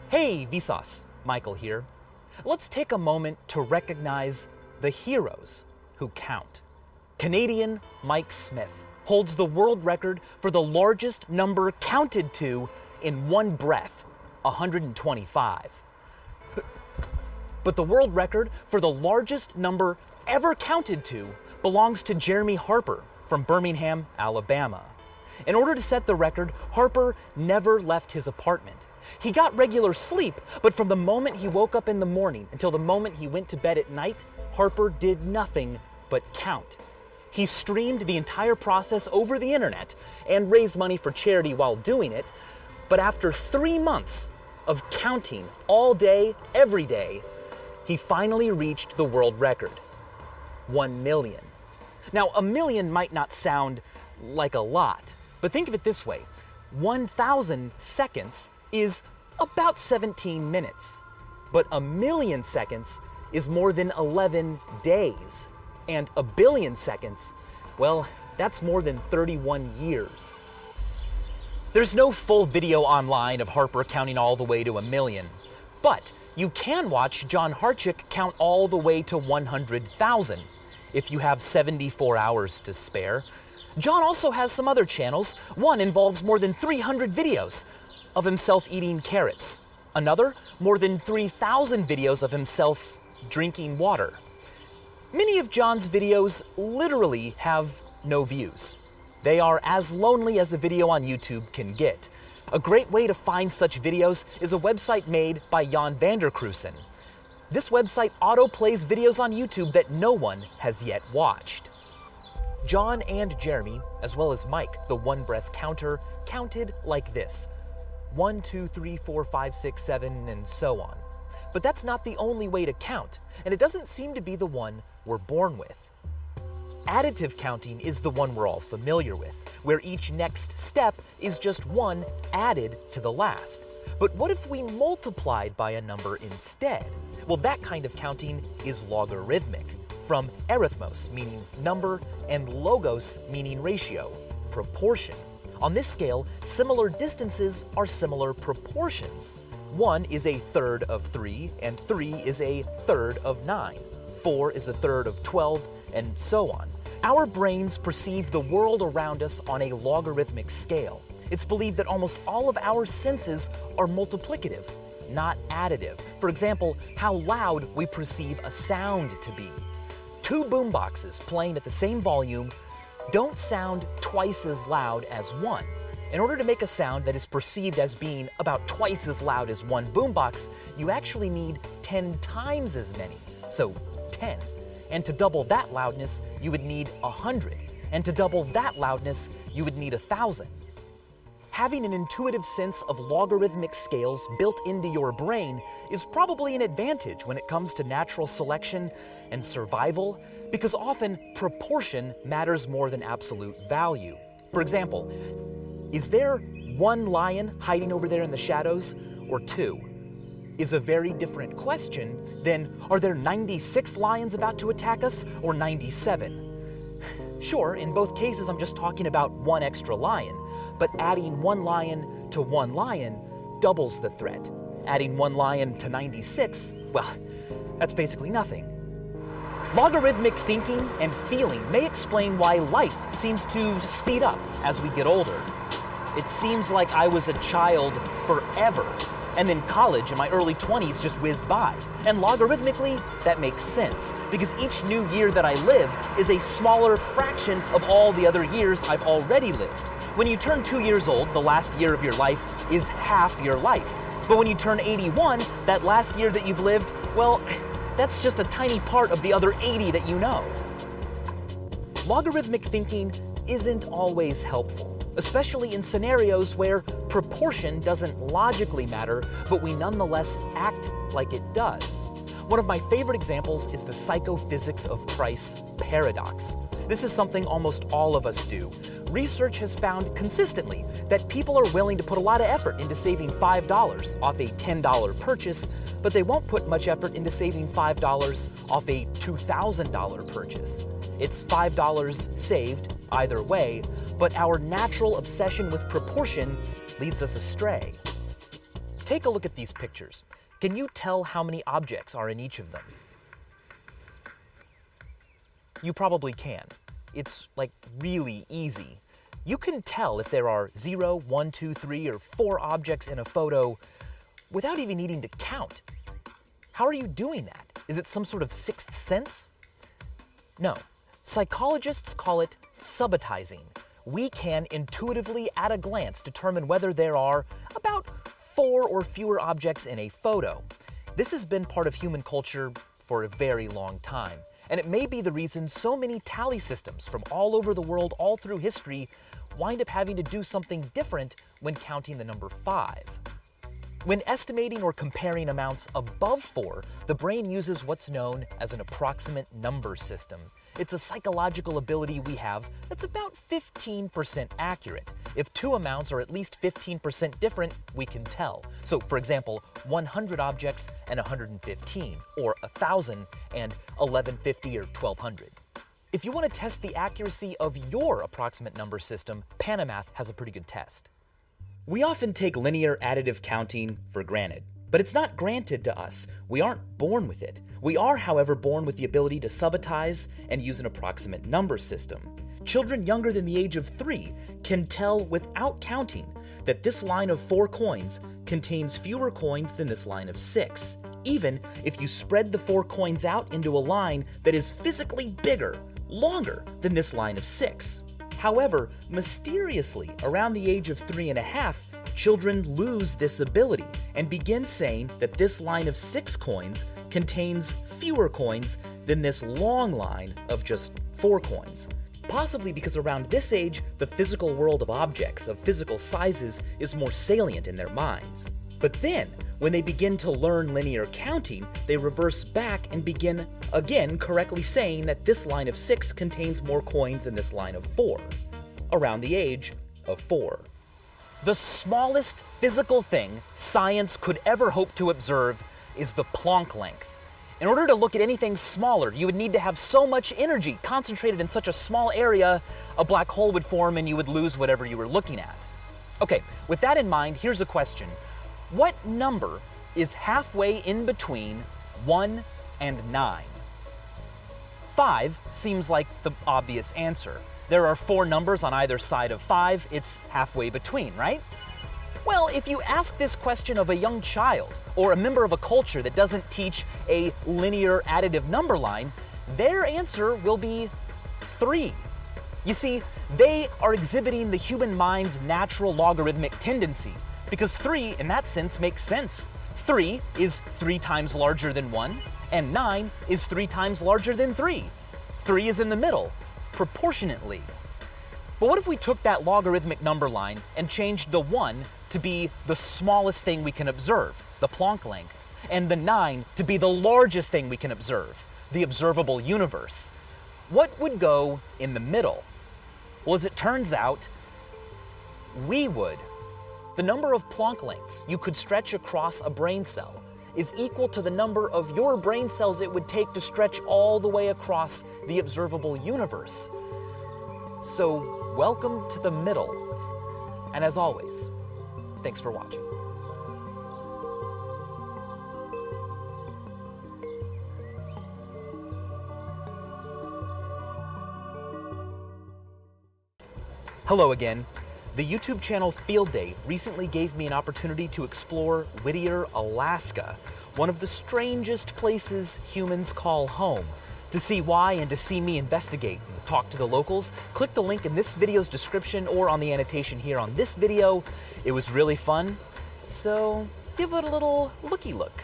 Hey Vsauce, Michael here. Let's take a moment to recognize the heroes who count. Canadian Mike Smith holds the world record for the largest number counted to in one breath, 125. But the world record for the largest number ever counted to belongs to Jeremy Harper from Birmingham, Alabama. In order to set the record, Harper never left his apartment. He got regular sleep, but from the moment he woke up in the morning until the moment he went to bed at night, Harper did nothing but count. He streamed the entire process over the internet and raised money for charity while doing it, but after 3 months of counting all day, every day, he finally reached the world record, 1 million. Now, a million might not sound like a lot, but think of it this way. 1,000 seconds is about 17 minutes, but a million seconds is more than 11 days, and a billion seconds, well, that's more than 31 years. There's no full video online of Harper counting all the way to 1 million, but you can watch John Hartchick count all the way to 100,000 if you have 74 hours to spare. John also has some other channels. One involves more than 300 videos of himself eating carrots. Another, more than 3,000 videos of himself drinking water. Many of John's videos literally have no views. They are as lonely as a video on YouTube can get. A great way to find such videos is a website made by Jan Vanderkruisen. This website autoplays videos on YouTube that no one has yet watched. John and Jeremy, as well as Mike, the one breath counter, counted like this. 1, 2, 3, 4, 5, 6, 7, and so on. But that's not the only way to count, and it doesn't seem to be the one we're born with. Additive counting is the one we're all familiar with, where each next step is just one added to the last. But what if we multiplied by a number instead? Well, that kind of counting is logarithmic, from arithmos, meaning number, and logos, meaning ratio, proportion. On this scale, similar distances are similar proportions. 1 is a third of 3, and 3 is a third of 9. 4 is a third of 12, and so on. Our brains perceive the world around us on a logarithmic scale. It's believed that almost all of our senses are multiplicative, not additive. For example, how loud we perceive a sound to be. 2 boomboxes playing at the same volume don't sound twice as loud as one. In order to make a sound that is perceived as being about twice as loud as one boombox, you actually need 10 times as many, so 10. And to double that loudness, you would need 100. And to double that loudness, you would need 1,000. Having an intuitive sense of logarithmic scales built into your brain is probably an advantage when it comes to natural selection and survival, because often proportion matters more than absolute value. For example, is there 1 lion hiding over there in the shadows, or 2? Is a very different question than, are there 96 lions about to attack us, or 97? Sure, in both cases I'm just talking about 1 extra lion, but adding 1 lion to 1 lion doubles the threat. Adding 1 lion to 96, well, that's basically nothing. Logarithmic thinking and feeling may explain why life seems to speed up as we get older. It seems like I was a child forever, and then college in my early 20s just whizzed by. And logarithmically, that makes sense, because each new year that I live is a smaller fraction of all the other years I've already lived. When you turn 2 years old, the last year of your life is half your life. But when you turn 81, that last year that you've lived, well, that's just a tiny part of the other 80 that you know. Logarithmic thinking isn't always helpful, especially in scenarios where proportion doesn't logically matter, but we nonetheless act like it does. One of my favorite examples is the psychophysics of price paradox. This is something almost all of us do. Research has found consistently that people are willing to put a lot of effort into saving $5 off a $10 purchase, but they won't put much effort into saving $5 off a $2,000 purchase. It's $5 saved either way, but our natural obsession with proportion leads us astray. take a look at these pictures. Can you tell how many objects are in each of them? You probably can. It's like really easy. You can tell if there are 0, 1, 2, 3, or 4 objects in a photo without even needing to count. How are you doing that? Is it some sort of sixth sense? No. Psychologists call it subitizing. We can intuitively, at a glance, determine whether there are about 4 or fewer objects in a photo. This has been part of human culture for a very long time, and it may be the reason so many tally systems from all over the world, all through history, wind up having to do something different when counting the number 5. When estimating or comparing amounts above 4, the brain uses what's known as an approximate number system. It's a psychological ability we have that's about 15% accurate. If 2 amounts are at least 15% different, we can tell. So, for example, 100 objects and 115, or 1,000 and 1,150 or 1,200. If you want to test the accuracy of your approximate number system, Panamath has a pretty good test. We often take linear additive counting for granted, but it's not granted to us. We aren't born with it. We are, however, born with the ability to subitize and use an approximate number system. Children younger than the age of 3 can tell without counting that this line of 4 coins contains fewer coins than this line of 6, even if you spread the 4 coins out into a line that is physically bigger, longer than this line of 6. However, mysteriously, around the age of 3.5, children lose this ability and begin saying that this line of 6 coins contains fewer coins than this long line of just 4 coins. Possibly because around this age, the physical world of objects of physical sizes is more salient in their minds. But then, when they begin to learn linear counting, they reverse back and begin again correctly saying that this line of 6 contains more coins than this line of 4, around the age of 4. The smallest physical thing science could ever hope to observe is the Planck length. In order to look at anything smaller, you would need to have so much energy concentrated in such a small area, a black hole would form and you would lose whatever you were looking at. Okay, with that in mind, here's a question. What number is halfway in between 1 and 9? 5 seems like the obvious answer. There are 4 numbers on either side of 5, it's halfway between, right? Well, if you ask this question of a young child or a member of a culture that doesn't teach a linear additive number line, their answer will be 3. You see, they are exhibiting the human mind's natural logarithmic tendency, because 3, in that sense, makes sense. 3 is 3 times larger than 1, and 9 is 3 times larger than 3. 3 is in the middle, proportionately. But what if we took that logarithmic number line and changed the 1 to be the smallest thing we can observe, the Planck length, and the 9 to be the largest thing we can observe, the observable universe? What would go in the middle? Well, as it turns out, we would. The number of Planck lengths you could stretch across a brain cell is equal to the number of your brain cells it would take to stretch all the way across the observable universe. So, welcome to the middle. And as always, thanks for watching. Hello again. The YouTube channel Field Day recently gave me an opportunity to explore Whittier, Alaska, one of the strangest places humans call home. To see why and to see me investigate and talk to the locals, click the link in this video's description or on the annotation here on this video. It was really fun, so give it a little looky look.